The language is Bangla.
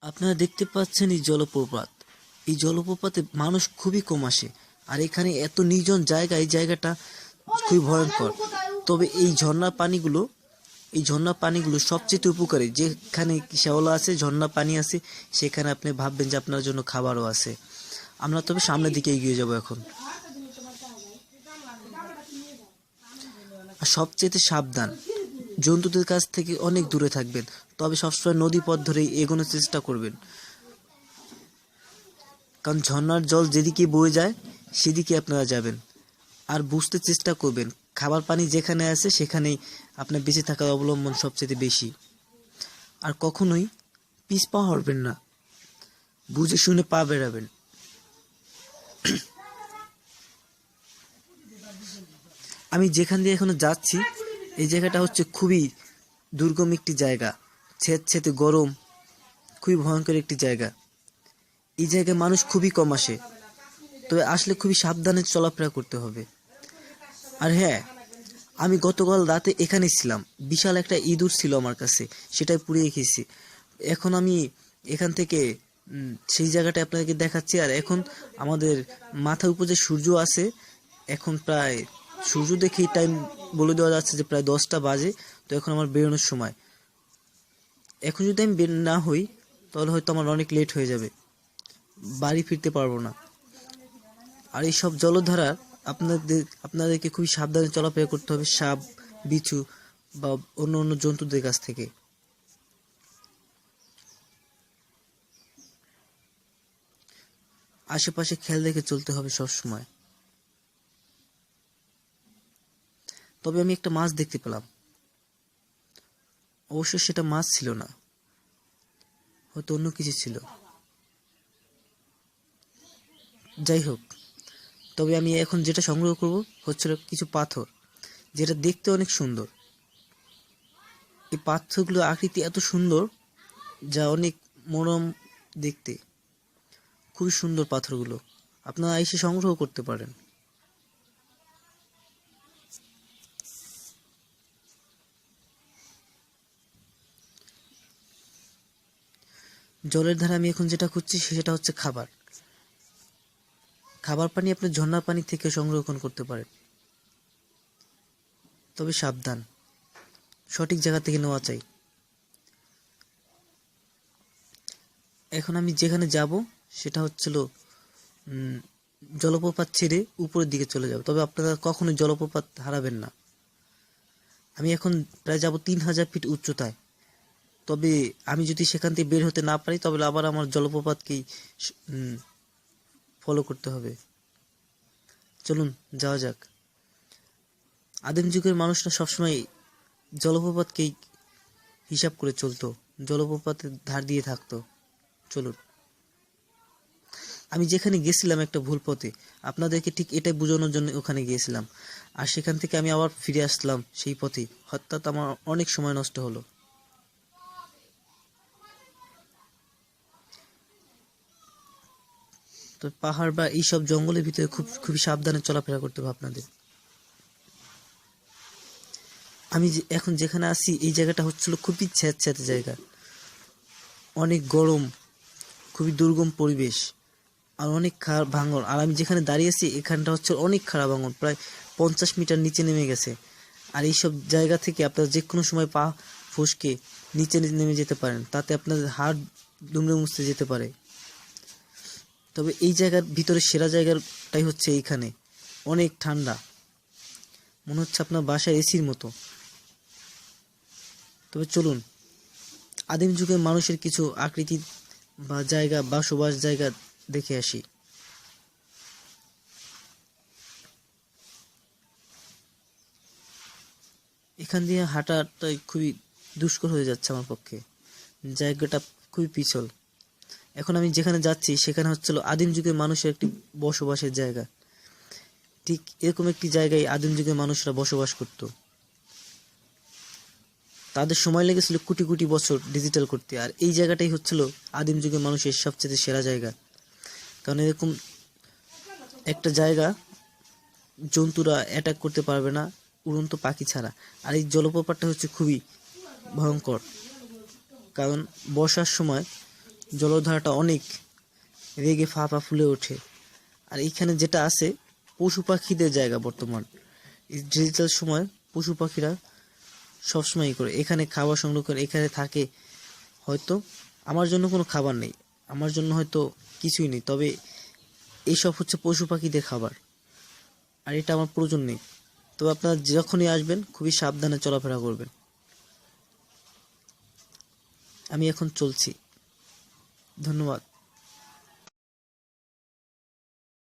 আপনারা দেখতে পাচ্ছেন এই জলপ্রপাত। এই জলপ্রপাতে মানুষ খুবই কম আসে, আর এখানে এত নির্জন জায়গা, এই জায়গাটা খুবই ভয়ঙ্কর। তবে এই ঝর্ণা পানিগুলো সবচেয়ে উপকারী। যেখানে শ্যাওলা আছে, ঝর্ণা পানি আছে, সেখানে আপনি ভাববেন যে আপনার জন্য খাবারও আছে। আমরা তবে সামনের দিকে এগিয়ে যাব এখন। আর সবচেয়ে সাবধান, জন্তুদের কাছ থেকে অনেক দূরে থাকবেন। তবে সবসময় নদী পথ ধরেই এগোনোর চেষ্টা করবেন, কারণ ঝর্ণার জল যেদিকে বয়ে যায় সেদিকে আপনারা যাবেন। আর বুঝতে চেষ্টা করবেন, খাবার পানি যেখানে আছে সেখানেই আপনার বেঁচে থাকার অবলম্বন সবচেয়ে বেশি। আর কখনোই পিছ পা হরবেন না, বুঝে শুনে পা বেরাবেন। আমি যেখান দিয়ে এখনো যাচ্ছি, এই জায়গাটা হচ্ছে খুবই দুর্গম একটি জায়গা, ছেদছেতে গরম, খুবই ভয়ঙ্কর একটি জায়গা। এই জায়গায় মানুষ খুবই কম আসে, তবে আসলে খুবই সাবধানে চলাফেরা করতে হবে। আর হ্যাঁ, আমি গতকাল রাতে এখানে ছিলাম, বিশাল একটা ইঁদুর ছিল আমার কাছে, সেটাই পুড়িয়ে খেয়েছি। এখন আমি এখান থেকে সেই জায়গাটা আপনাদেরকে দেখাচ্ছি। আর এখন আমাদের মাথার উপর যে সূর্য আছে, এখন প্রায় সূর্য দেখেই টাইম বলে দেওয়া যাচ্ছে যে প্রায় 10টা বাজে। তো এখন আমার বেরোনোর সময়। এখন যদি আমি বের না হই তাহলে হয়তো আমার অনেক লেট হয়ে যাবে, বাড়ি ফিরতে পারবো না। আর এই সব জলধারা আপনাদেরকে খুবই সাবধানে চলাফেরা করতে হবে, সাপ, বিচ্ছু বা অন্য অন্য জন্তুদের কাছ থেকে। আশেপাশে খেয়াল রেখে চলতে হবে সব সময়। তবে আমি একটা মাছ দেখতে পেলাম, অবশ্য সেটা মাছ ছিল না, হয়তো অন্য কিছু ছিল। যাই হোক, তবে আমি এখন যেটা সংগ্রহ করব হচ্ছিল কিছু পাথর, যেটা দেখতে অনেক সুন্দর। এই পাথরগুলোর আকৃতি এত সুন্দর, যা অনেক মনোরম দেখতে। খুবই সুন্দর পাথরগুলো, আপনারা এসে সংগ্রহ করতে পারেন। জলের ধারে আমি এখন যেটা খুঁজছি সেটা হচ্ছে খাবার। খাবার পানি আপনি ঝর্ণার পানি থেকে সংরক্ষণ করতে পারেন, তবে সাবধান, সঠিক জায়গা থেকে নেওয়া চাই। এখন আমি যেখানে যাব সেটা হচ্ছিল জলপ্রপাত ছেড়ে উপরের দিকে চলে যাব। তবে আপনারা কখনোই জলপ্রপাত হারাবেন না। আমি এখন প্রায় যাব 3000 ফিট উচ্চতায়। তবে আমি যদি সেখান থেকে বের হতে না পারি, তবে আবার আমার জলপ্রপাতকেই ফলো করতে হবে। চলুন যাওয়া যাক। আদিম যুগের মানুষরা সবসময় জলপ্রপাতকেই হিসাব করে চলতো, জলপ্রপাতের ধার দিয়ে থাকতো। চলুন। আমি যেখানে গেছিলাম একটা ভুল পথে, আপনাদেরকে ঠিক এটাই বোঝানোর জন্য ওখানে গিয়েছিলাম। আর সেখান থেকে আমি আবার ফিরে আসলাম সেই পথে, অর্থাৎ আমার অনেক সময় নষ্ট হলো। তো পাহাড় বা এইসব জঙ্গলের ভিতরে খুবই সাবধানে চলাফেরা করতে হবে আপনাদের। আমি এখন যেখানে আছি, এই জায়গাটা হচ্ছিল খুবই স্যাঁতস্যাঁতে জায়গা, অনেক গরম, খুবই দুর্গম পরিবেশ, আর অনেক খারাপ ভাঙন। আর আমি যেখানে দাঁড়িয়ে আছি এখানটা হচ্ছে অনেক খারাপ ভাঙন, প্রায় 50 মিটার নিচে নেমে গেছে। আর এইসব জায়গা থেকে আপনারা যে কোনো সময় পা ফসকে নিচে নেমে যেতে পারেন, তাতে আপনাদের হাড় দুমড়ে মুছতে যেতে পারে। তবে এই জায়গার ভিতরে সেরা জায়গাটাই হচ্ছে এইখানে, অনেক ঠান্ডা, মনে হচ্ছে আপনার বাসায় এসির মতো। তবে চলুন, আদিম যুগের মানুষের কিছু আকৃতি বা জায়গা, বসবাস জায়গা দেখে আসি। এখান দিয়ে হাঁটাটা খুবই দুষ্কর হয়ে যাচ্ছে আমার পক্ষে, জায়গাটা খুবই পিছল। এখন আমি যেখানে যাচ্ছি সেখানে হচ্ছিল আদিম যুগের মানুষের একটি বসবাসের জায়গা। ঠিক এরকম একটি জায়গায় আদিম যুগের মানুষরা বসবাস করত। তাদের সময় লেগেছিল কোটি কোটি বছর ডিজিটাল করতে। আর এই জায়গাটাই হচ্ছিল আদিম যুগের মানুষের সবচেয়ে সেরা জায়গা, কারণ এরকম একটা জায়গা জন্তুরা অ্যাটাক করতে পারবে না, উড়ন্ত পাখি ছাড়া। আর এই জলপ্রপাতটা হচ্ছে খুবই ভয়ঙ্কর, কারণ বর্ষার সময় জলধারাটা অনেক রেগে ফা ফা ফুলে ওঠে। আর এখানে যেটা আছে পশু পাখিদের জায়গা বর্তমান এই ডিজিটাল সময় পশু পাখিরা সবসময় করে এখানে খাবার সংগ্রহ করে এখানে থাকে। হয়তো আমার জন্য কোনো খাবার নেই, আমার জন্য হয়তো কিছুই নেই, তবে এইসব হচ্ছে পশু পাখিদের খাবার, আর এটা আমার প্রয়োজন নেই। তবে আপনারা যখনই আসবেন খুবই সাবধানে চলাফেরা করবেন। আমি এখন চলছি। ধন্যবাদ।